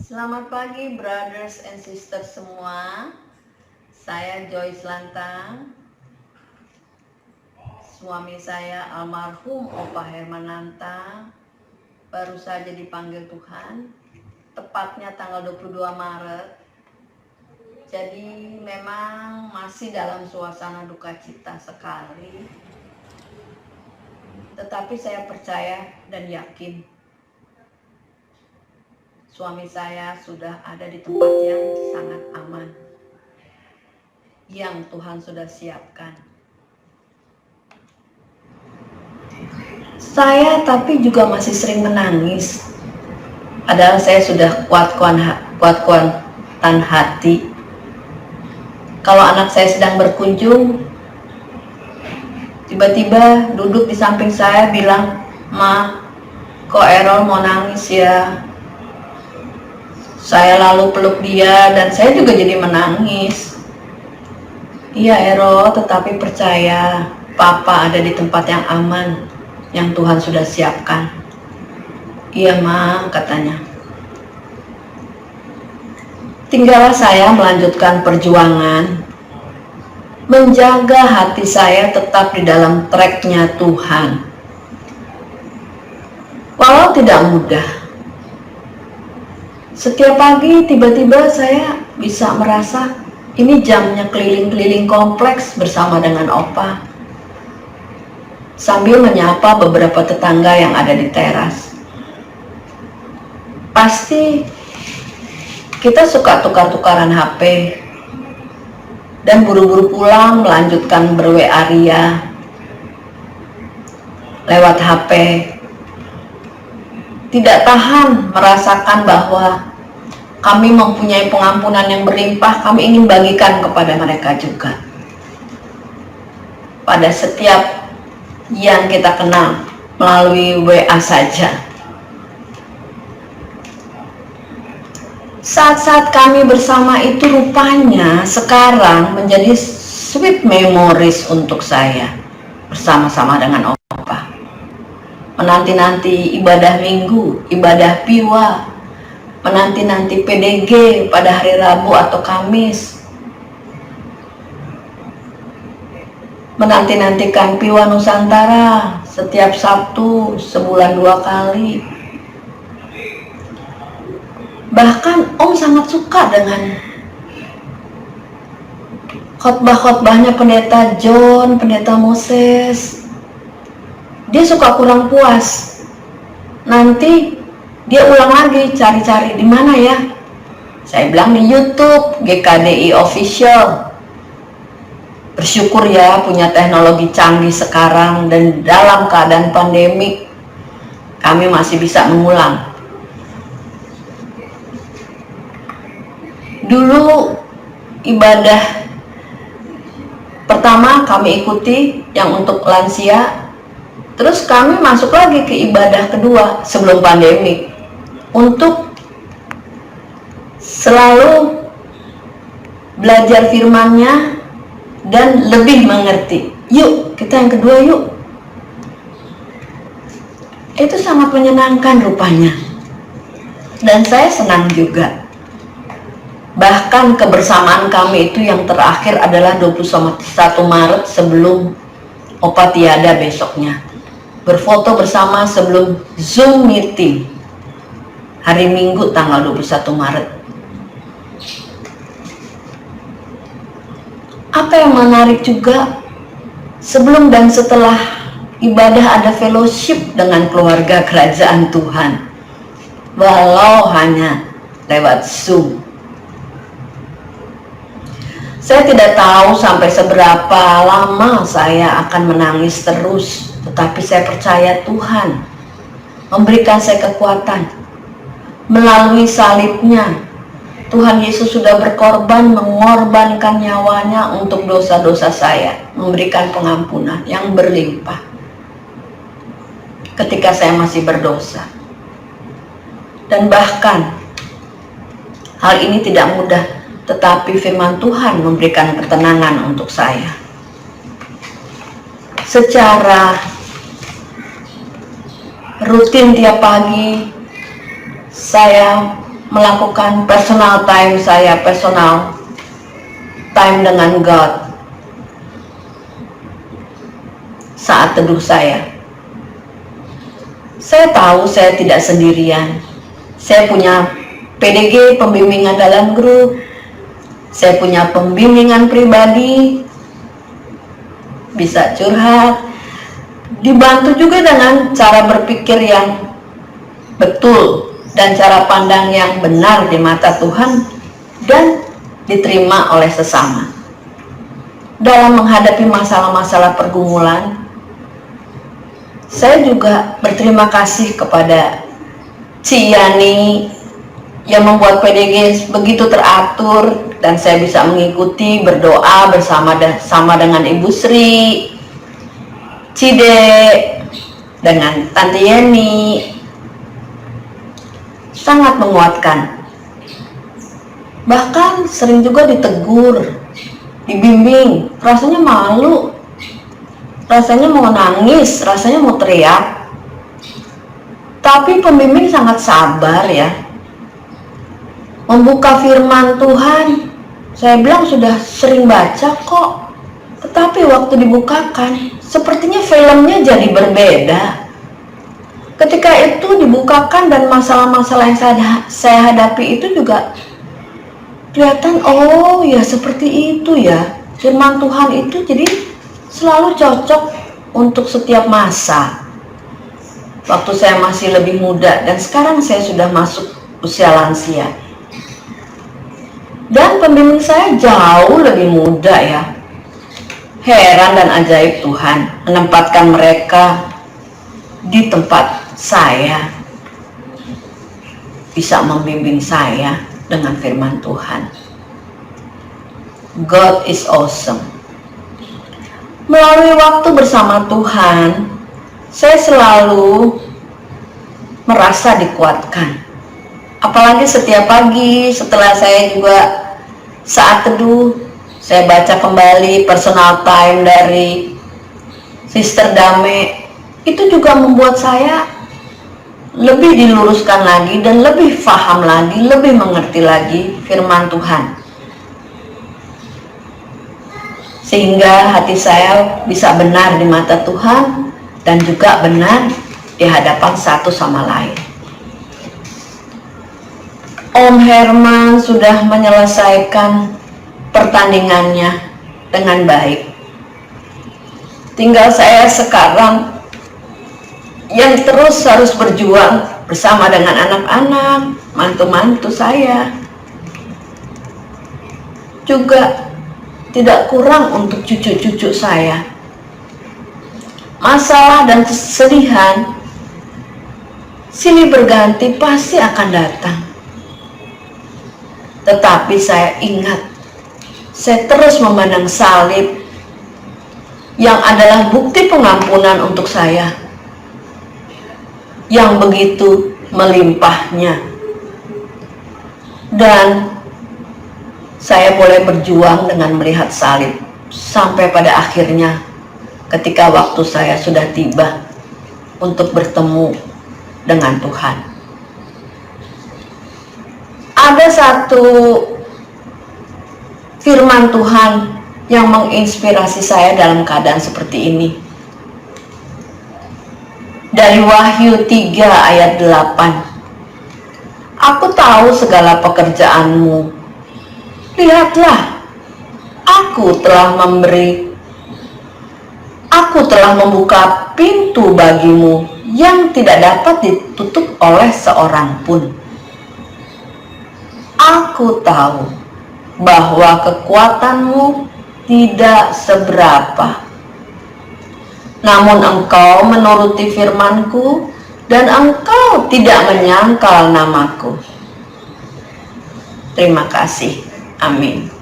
Selamat pagi brothers and sisters semua. Saya Joyce Lantang. Suami saya almarhum Opa Hermananta baru saja dipanggil Tuhan, tepatnya tanggal 22 Maret. Jadi memang masih dalam suasana duka cita sekali. Tetapi saya percaya dan yakin suami saya sudah ada di tempat yang sangat aman, yang Tuhan sudah siapkan. Saya tapi juga masih sering menangis, padahal saya sudah kuat-kuatan hati. Kalau anak saya sedang berkunjung, tiba-tiba duduk di samping saya bilang, "Ma, kok Errol mau nangis ya?" Saya lalu peluk dia dan saya juga jadi menangis. "Iya Errol, tetapi percaya Papa ada di tempat yang aman, yang Tuhan sudah siapkan." "Iya Ma," katanya. Tinggallah saya melanjutkan perjuangan, menjaga hati saya tetap di dalam tracknya Tuhan. Walau tidak mudah, setiap pagi tiba-tiba saya bisa merasa ini jamnya keliling-keliling kompleks bersama dengan Opa, sambil menyapa beberapa tetangga yang ada di teras. Pasti kita suka tukar-tukaran HP dan buru-buru pulang melanjutkan ber-WA Ria lewat HP. Tidak tahan merasakan bahwa kami mempunyai pengampunan yang berlimpah, kami ingin bagikan kepada mereka juga. Pada setiap yang kita kenal melalui WA saja. Saat-saat kami bersama itu rupanya sekarang menjadi sweet memories untuk saya bersama-sama dengan Opa. Menanti-nanti ibadah minggu, ibadah piwa, menanti-nanti PDG pada hari Rabu atau Kamis, menanti-nantikan piwa Nusantara setiap Sabtu sebulan 2 kali. Bahkan Om sangat suka dengan khotbah-khotbahnya Pendeta John, Pendeta Moses. Dia suka kurang puas, nanti dia ulang lagi cari-cari di mana ya. Saya bilang di YouTube GKDI Official. Bersyukur ya punya teknologi canggih sekarang, dan dalam keadaan pandemik kami masih bisa mengulang. Dulu ibadah pertama kami ikuti yang untuk lansia, terus kami masuk lagi ke ibadah kedua sebelum pandemik untuk selalu belajar firman-Nya dan lebih mengerti. Yuk, kita yang kedua yuk. Itu sangat menyenangkan rupanya. Dan saya senang juga. Bahkan kebersamaan kami itu yang terakhir adalah 21 Maret sebelum Opa tiada besoknya. Berfoto bersama sebelum Zoom meeting hari Minggu tanggal 21 Maret. Apa yang menarik juga, sebelum dan setelah ibadah ada fellowship dengan keluarga kerajaan Tuhan, walau hanya lewat Zoom. Saya tidak tahu sampai seberapa lama saya akan menangis terus, tetapi saya percaya Tuhan memberikan saya kekuatan. Melalui salibnya, Tuhan Yesus sudah berkorban, mengorbankan nyawanya untuk dosa-dosa saya, memberikan pengampunan yang berlimpah ketika saya masih berdosa. Dan bahkan hal ini tidak mudah, tetapi firman Tuhan memberikan ketenangan untuk saya. Secara rutin tiap pagi saya melakukan personal time saya, personal time dengan God saat teduh saya. Saya tahu saya tidak sendirian. Saya punya PDG, pembimbingan dalam grup. Saya punya pembimbingan pribadi, bisa curhat, dibantu juga dengan cara berpikir yang betul dan cara pandang yang benar di mata Tuhan dan diterima oleh sesama. Dalam menghadapi masalah-masalah pergumulan, saya juga berterima kasih kepada Yani yang membuat PDG begitu teratur dan saya bisa mengikuti berdoa bersama dengan Ibu Sri, Cide, dengan Tante Yeni. Sangat menguatkan. Bahkan sering juga ditegur, dibimbing, rasanya malu, rasanya mau nangis, rasanya mau teriak. Tapi pembimbing sangat sabar ya, membuka firman Tuhan. Saya bilang sudah sering baca kok, tetapi waktu dibukakan sepertinya filmnya jadi berbeda. Ketika itu dibukakan dan masalah-masalah yang saya hadapi itu juga kelihatan, oh ya seperti itu ya, firman Tuhan itu jadi selalu cocok untuk setiap masa. Waktu saya masih lebih muda dan sekarang saya sudah masuk usia lansia. Dan pembimbing saya jauh lebih muda ya. Heran dan ajaib Tuhan menempatkan mereka di tempat saya, bisa membimbing saya dengan firman Tuhan. God is awesome. Melalui waktu bersama Tuhan, saya selalu merasa dikuatkan. Apalagi setiap pagi setelah saya juga saat teduh, saya baca kembali personal time dari Sister Dame. Itu juga membuat saya lebih diluruskan lagi dan lebih paham lagi, lebih mengerti lagi firman Tuhan. Sehingga hati saya bisa benar di mata Tuhan dan juga benar di hadapan satu sama lain. Om Herman sudah menyelesaikan pertandingannya dengan baik. Tinggal saya sekarang yang terus harus berjuang bersama dengan anak-anak, mantu-mantu saya. Juga tidak kurang untuk cucu-cucu saya. Masalah dan kesedihan silih berganti pasti akan datang. Tetapi saya ingat, saya terus memandang salib yang adalah bukti pengampunan untuk saya, yang begitu melimpahnya. Dan saya boleh berjuang dengan melihat salib sampai pada akhirnya ketika waktu saya sudah tiba untuk bertemu dengan Tuhan. Ada satu firman Tuhan yang menginspirasi saya dalam keadaan seperti ini. Dari Wahyu 3 ayat 8. Aku tahu segala pekerjaanmu. Lihatlah, aku telah membuka pintu bagimu yang tidak dapat ditutup oleh seorang pun. Aku tahu bahwa kekuatanmu tidak seberapa. Namun engkau menuruti firmanku dan engkau tidak menyangkal namaku. Terima kasih. Amin.